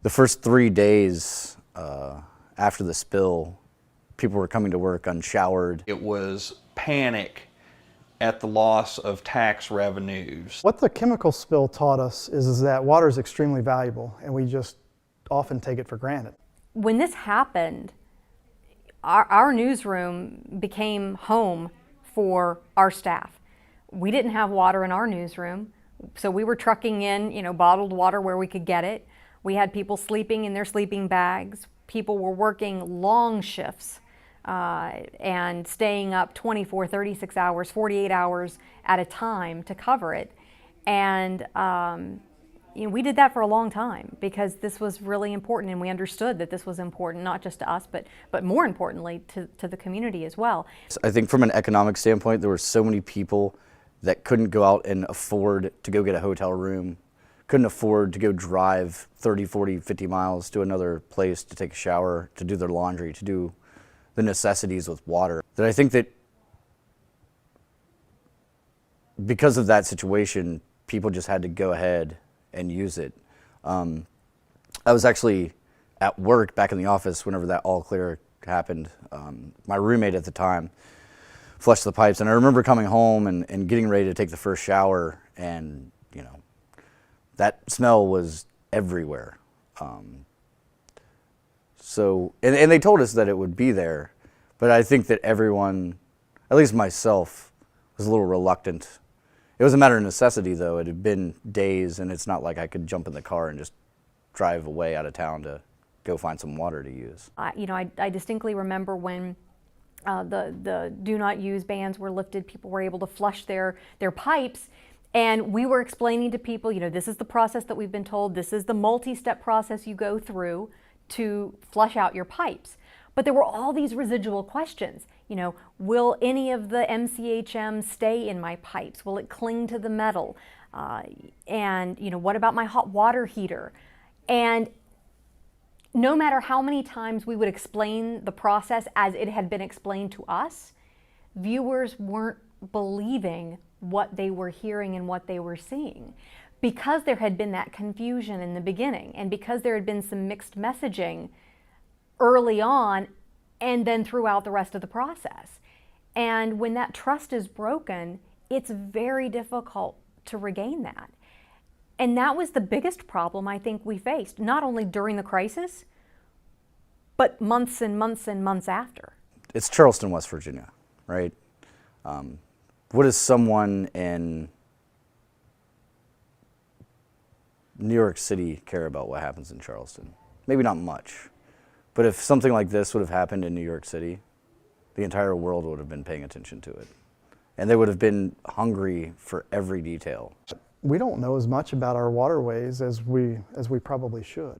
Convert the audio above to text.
The first 3 days after the spill, people were coming to work unshowered. It was panic at the loss of tax revenues. What the chemical spill taught us is that water is extremely valuable, and we just often take it for granted. When this happened, our newsroom became home for our staff. We didn't have water in our newsroom, so we were trucking in, bottled water where we could get it. We had people sleeping in their sleeping bags. People were working long shifts and staying up 24, 36 hours, 48 hours at a time to cover it. And we did that for a long time because this was really important, and we understood that this was important, not just to us, but more importantly to the community as well. I think from an economic standpoint, there were so many people that couldn't go out and afford to go get a hotel room, couldn't afford to go drive 30, 40, 50 miles to another place to take a shower, to do their laundry, to do the necessities with water. That I think that because of that situation, people just had to go ahead and use it. I was actually at work back in the office whenever that all clear happened. My roommate at the time flushed the pipes, and I remember coming home and getting ready to take the first shower, and that smell was everywhere. And they told us that it would be there, but I think that everyone, at least myself, was a little reluctant. It was a matter of necessity, though. It had been days, and it's not like I could jump in the car and just drive away out of town to go find some water to use. I distinctly remember when the do not use bans were lifted, people were able to flush their pipes, and we were explaining to people, this is the process that we've been told, this is the multi-step process you go through to flush out your pipes. But there were all these residual questions. Will any of the MCHM stay in my pipes? Will it cling to the metal? And what about my hot water heater? And no matter how many times we would explain the process as it had been explained to us, viewers weren't believing what they were hearing and what they were seeing. Because there had been that confusion in the beginning, and because there had been some mixed messaging early on and then throughout the rest of the process. And when that trust is broken, it's very difficult to regain that. And that was the biggest problem I think we faced, not only during the crisis, but months and months and months after. It's Charleston, West Virginia, right? What does someone in New York City care about what happens in Charleston? Maybe not much. But if something like this would have happened in New York City, the entire world would have been paying attention to it. And they would have been hungry for every detail. We don't know as much about our waterways as we probably should.